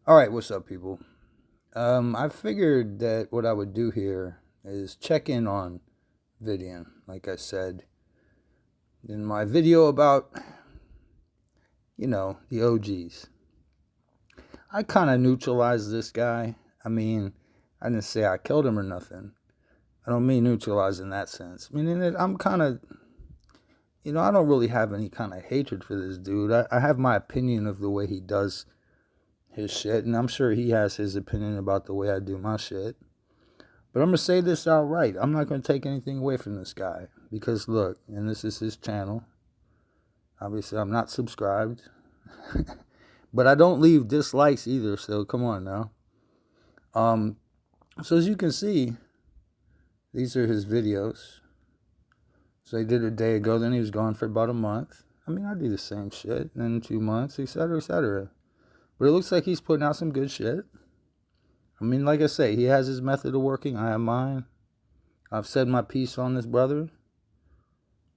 Alright, what's up, people? I figured that what I would do here is check in on Vidian, like I said in my video about, the OGs. I kind of neutralized this guy. I mean, I didn't say I killed him or nothing. I don't mean neutralize in that sense. Meaning that I'm kind of, I don't really have any kind of hatred for this dude. I have my opinion of the way he does his shit, and I'm sure he has his opinion about the way I do my shit. But I'm going to say this outright. I'm not going to take anything away from this guy. Because, look, and this is his channel. Obviously, I'm not subscribed. But I don't leave dislikes either, so come on now. So as you can see, these are his videos. So he did it a day ago, then he was gone for about a month. I mean, I do the same shit. Then 2 months, etc., etc. But it looks like he's putting out some good shit. I mean, like I say, he has his method of working. I have mine. I've said my piece on this brother.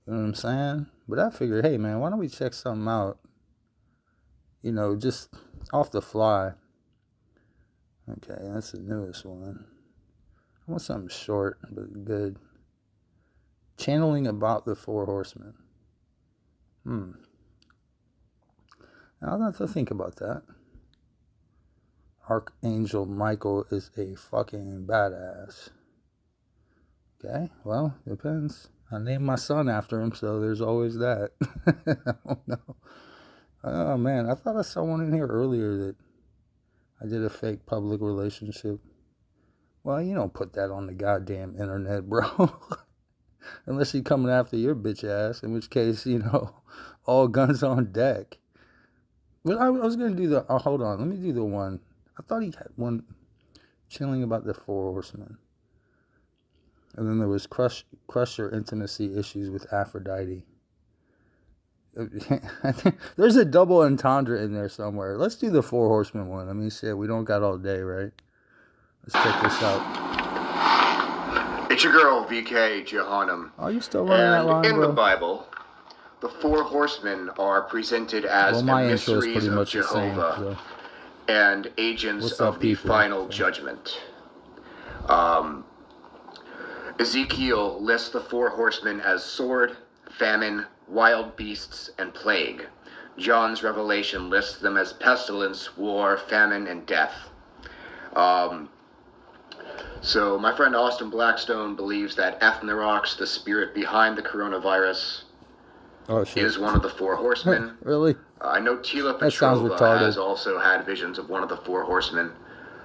You know what I'm saying? But I figured, hey, man, why don't we check something out? Just off the fly. Okay, that's the newest one. I want something short, but good. Channeling about the Four Horsemen. I'll have to think about that. Archangel Michael is a fucking badass. Okay, well, depends. I named my son after him, so there's always that. I don't know. Oh, man, I thought I saw one in here earlier that I did a fake public relationship. Well, you don't put that on the goddamn internet, bro. Unless you're coming after your bitch ass, in which case, all guns on deck. But I was going to do the... Oh, hold on. Let me do the one. I thought he had one chilling about the Four Horsemen. And then there was crusher intimacy issues with Aphrodite. I think there's a double entendre in there somewhere. Let's do the Four Horsemen one. I mean, shit, we don't got all day, right? Let's check this out. It's your girl, VK Jehanum. Are you still running that line, in bro? the Bible, the Four Horsemen are presented as emissaries of Jehovah and agents of the final judgment. Ezekiel lists the Four Horsemen as sword, famine, wild beasts, and plague. John's Revelation lists them as pestilence, war, famine, and death. So my friend Austin Blackstone believes that Ethnerox, the spirit behind the coronavirus, is one of the Four Horsemen. Really? I know Tila Petrova has also had visions of one of the Four Horsemen.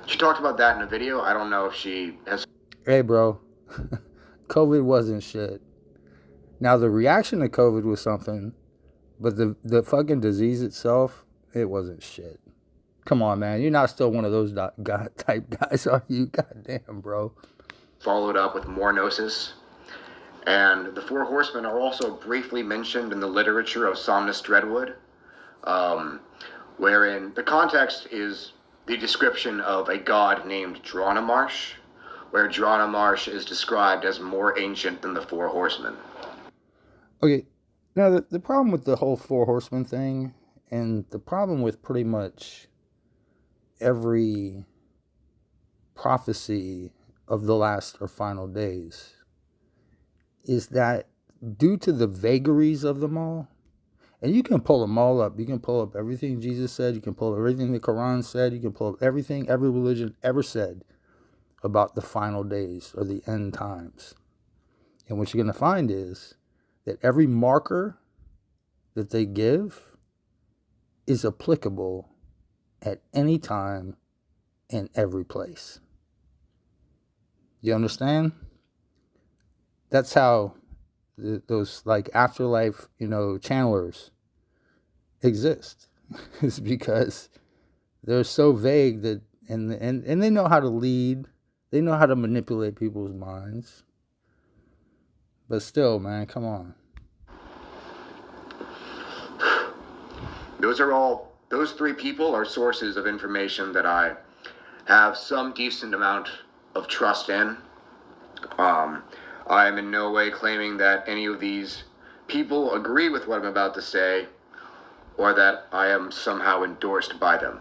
She talked about that in a video. I don't know if she has... Hey, bro. COVID wasn't shit. Now, the reaction to COVID was something, but the fucking disease itself, it wasn't shit. Come on, man. You're not still one of those type guys, are you? Goddamn, bro. Followed up with more gnosis. And the Four Horsemen are also briefly mentioned in the literature of Somnus Dreadwood, wherein the context is the description of a god named Dronamarsh, where Dronamarsh is described as more ancient than the Four Horsemen. Okay, now the problem with the whole Four Horsemen thing, and the problem with pretty much every prophecy of the last or final days, is that due to the vagaries of them all, and you can pull them all up. You can pull up everything Jesus said. You can pull up everything the Quran said. You can pull up everything every religion ever said about the final days or the end times. And what you're going to find is that every marker that they give is applicable at any time and every place. You understand? That's how those like afterlife, channelers exist. It's because they're so vague that and they know how to lead. They know how to manipulate people's minds. But still, man, come on. Those three people are sources of information that I have some decent amount of trust in. I am in no way claiming that any of these people agree with what I'm about to say, or that I am somehow endorsed by them.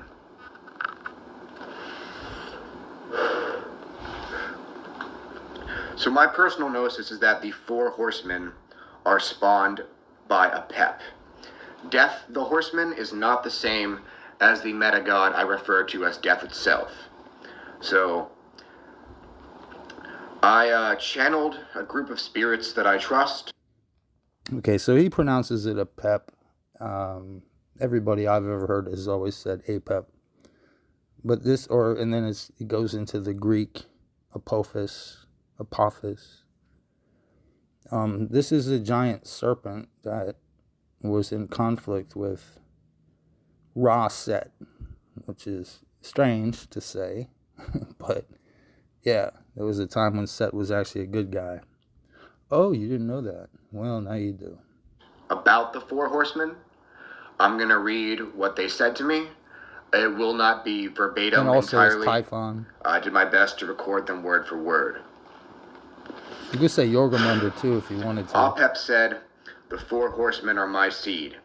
So my personal gnosis is that the four horsemen are spawned by a pep. Death, the horseman, is not the same as the meta-god I refer to as death itself. So I channeled a group of spirits that I trust. Okay, so he pronounces it a pep. Everybody I've ever heard has always said a pep. But this, and then it goes into the Greek apophis. This is a giant serpent that was in conflict with Ra Set, which is strange to say, but yeah, there was a time when Set was actually a good guy. Oh, you didn't know that? Well, now you do. About the four horsemen, I'm going to read what they said to me. It will not be verbatim and also entirely. Typhon. I did my best to record them word for word. You could say Jormungandr too if you wanted to. Apep said, "The four horsemen are my seed.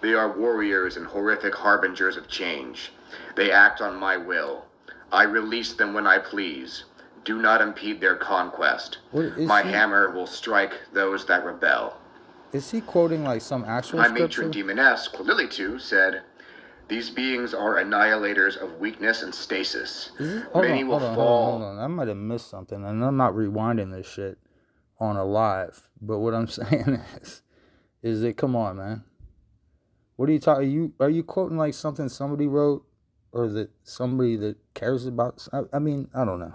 They are warriors and horrific harbingers of change. They act on my will. I release them when I please. Do not impede their conquest. My hammer will strike those that rebel." Is he quoting like some actual my scripture? matron demoness, Quililitu, said, "These beings are annihilators of weakness and stasis. Many will fall." Hold on. I might have missed something, and I'm not rewinding this shit on a live. But what I'm saying is that, come on, man. What are you talking? Are you quoting like something somebody wrote, or that somebody that cares about? I mean, I don't know.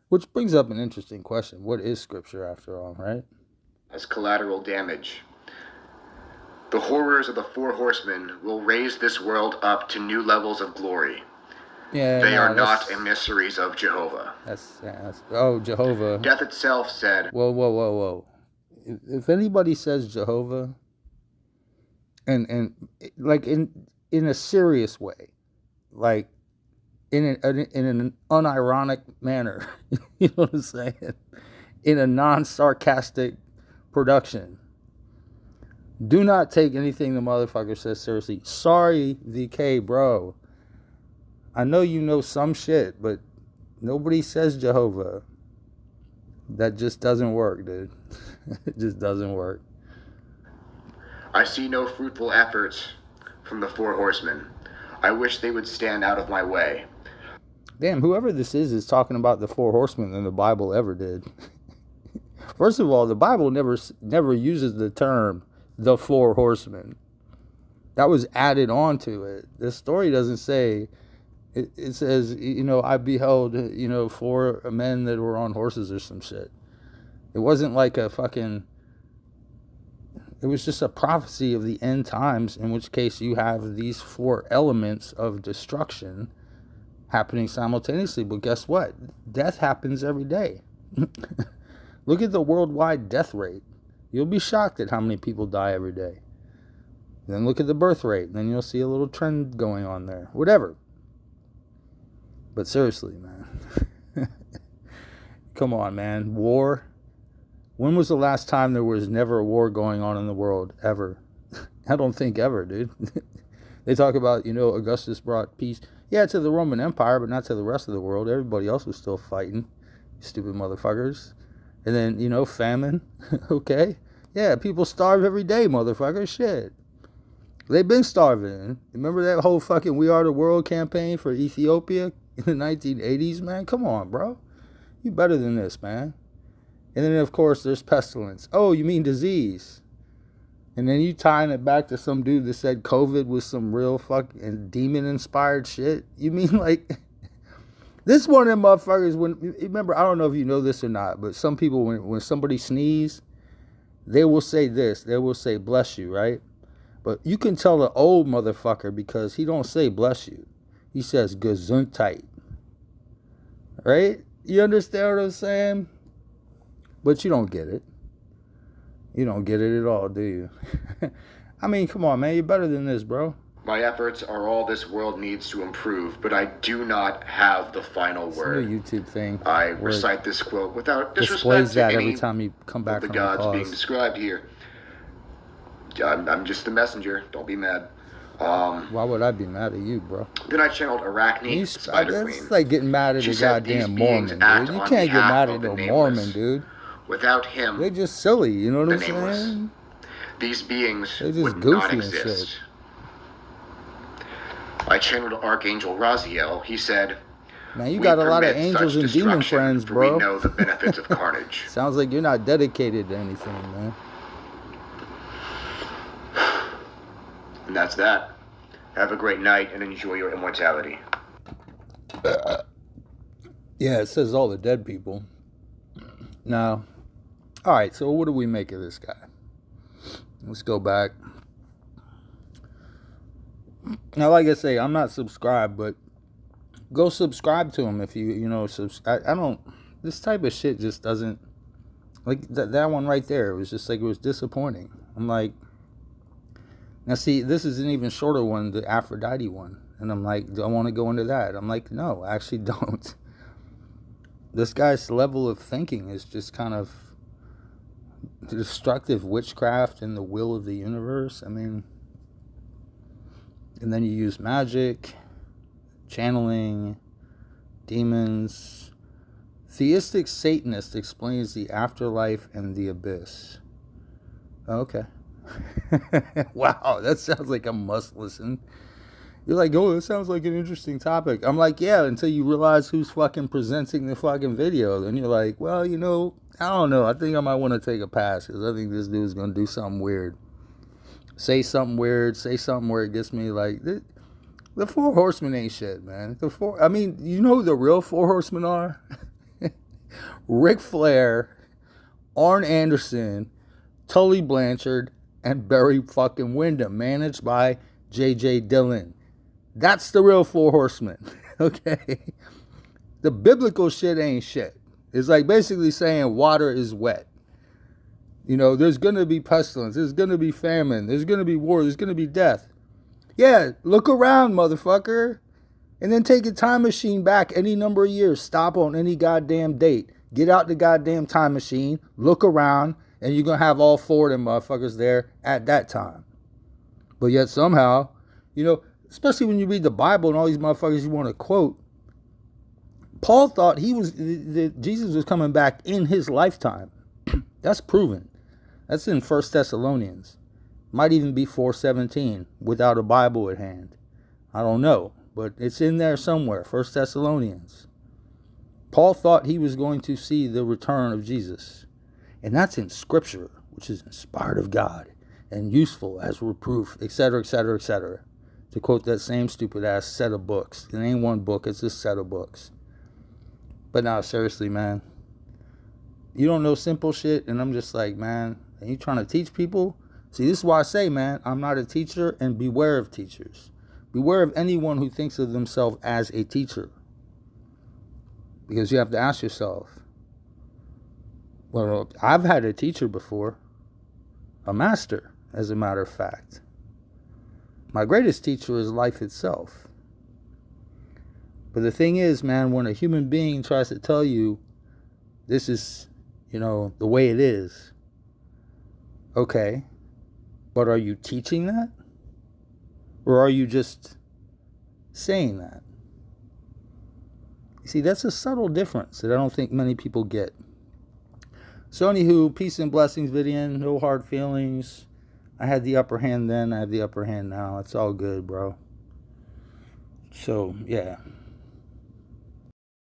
Which brings up an interesting question. What is scripture after all, right? As collateral damage. The horrors of the four horsemen will raise this world up to new levels of glory. Yeah, they are not emissaries of Jehovah. That's Jehovah. Death itself said. Whoa. If anybody says Jehovah, and like in a serious way, like in an unironic manner, you know what I'm saying? In a non-sarcastic production. Do not take anything the motherfucker says seriously. Sorry, VK, bro. I know you know some shit, but nobody says Jehovah. That just doesn't work, dude. It just doesn't work. I see no fruitful efforts from the four horsemen. I wish they would stand out of my way. Damn, whoever this is talking about the four horsemen than the Bible ever did. First of all, the Bible never uses the term the four horsemen. That was added on to it. The story doesn't say, it says, I beheld, four men that were on horses or some shit. It wasn't like it was just a prophecy of the end times, in which case you have these four elements of destruction happening simultaneously. But guess what? Death happens every day. Look at the worldwide death rate. You'll be shocked at how many people die every day. Then look at the birth rate. Then you'll see a little trend going on there. Whatever. But seriously, man. Come on, man. War. When was the last time there was never a war going on in the world? Ever. I don't think ever, dude. They talk about, Augustus brought peace. Yeah, to the Roman Empire, but not to the rest of the world. Everybody else was still fighting. Stupid motherfuckers. And then, famine. Okay. Yeah, people starve every day, motherfuckers. Shit. They've been starving. Remember that whole fucking We Are the World campaign for Ethiopia in the 1980s, man? Come on, bro. You better than this, man. And then, of course, there's pestilence. Oh, you mean disease. And then you tying it back to some dude that said COVID was some real fucking demon-inspired shit. You mean like... This one of them motherfuckers, remember, I don't know if you know this or not, but some people, when somebody sneezes, they will say this. They will say, bless you, right? But you can tell the old motherfucker because he don't say bless you. He says gesundheit. Right? You understand what I'm saying? But you don't get it. You don't get it at all, do you? I mean, come on, man. You're better than this, bro. My efforts are all this world needs to improve, but I do not have the final word. It's a YouTube thing. I recite this quote without disrespect displays to that any every time you come back of the from gods the pause. being described here. I'm just the messenger. Don't be mad. Why would I be mad at you, bro? Then I channeled Arachne, You, the Spider Queen. that's like getting mad at She a said these goddamn beings Mormon, act dude. You on can't get behalf mad of at the no nameless. Mormon, dude. Without him, They're just silly, you know what the I'm nameless. saying? These beings They're just would not goofy and exist. shit. I channeled Archangel Raziel. He said, Man, you "We got a lot of permit angels such and demon destruction, friends, for we bro. know the benefits of carnage." Sounds like you're not dedicated to anything, man. And that's that. Have a great night and enjoy your immortality. Yeah, it says all the dead people. Now, all right, so what do we make of this guy? Let's go back. Now, like I say, I'm not subscribed, but go subscribe to him if you know, I don't, this type of shit just doesn't, like that one right there, it was just like, it was disappointing. I'm like, now see, this is an even shorter one, the Aphrodite one. And I'm like, do I want to go into that? I'm like, no, I actually don't. This guy's level of thinking is just kind of destructive witchcraft and the will of the universe. I mean, and then you use magic, channeling, demons. Theistic Satanist explains the afterlife and the abyss. Okay. Wow, that sounds like a must listen. You're like, oh, that sounds like an interesting topic. I'm like, yeah, until you realize who's fucking presenting the fucking video. Then you're like, well, you know, I don't know. I think I might want to take a pass because I think this dude's going to do something weird. Say something weird. Say something where it gets me like, the Four Horsemen ain't shit, man. I mean, you know who the real Four Horsemen are? Ric Flair, Arn Anderson, Tully Blanchard, and Barry fucking Windham, managed by J.J. Dillon. That's the real Four Horsemen, okay? The biblical shit ain't shit. It's like basically saying water is wet. You know, there's going to be pestilence. There's going to be famine. There's going to be war. There's going to be death. Yeah, look around, motherfucker. And then take a time machine back any number of years. Stop on any goddamn date. Get out the goddamn time machine. Look around. And you're going to have all four of them motherfuckers there at that time. But yet somehow, you know, especially when you read the Bible and all these motherfuckers you want to quote, Paul thought Jesus was coming back in his lifetime. That's proven. That's in 1 Thessalonians. Might even be 4:17 without a Bible at hand. I don't know, but it's in there somewhere, 1 Thessalonians. Paul thought he was going to see the return of Jesus. And that's in Scripture, which is inspired of God and useful as reproof, etc., etc., etc. To quote that same stupid-ass set of books. It ain't one book, it's a set of books. But now, seriously, man. You don't know simple shit, and I'm just like, man, are you trying to teach people? See, this is why I say, man, I'm not a teacher, and beware of teachers. Beware of anyone who thinks of themselves as a teacher. Because you have to ask yourself, well, I've had a teacher before. A master, as a matter of fact. My greatest teacher is life itself. But the thing is, man, when a human being tries to tell you this is, you know, the way it is, okay, but are you teaching that? Or are you just saying that? You see, that's a subtle difference that I don't think many people get. So anywho, peace and blessings, Vidian. No hard feelings. I had the upper hand then. I have the upper hand now. It's all good, bro. So, yeah.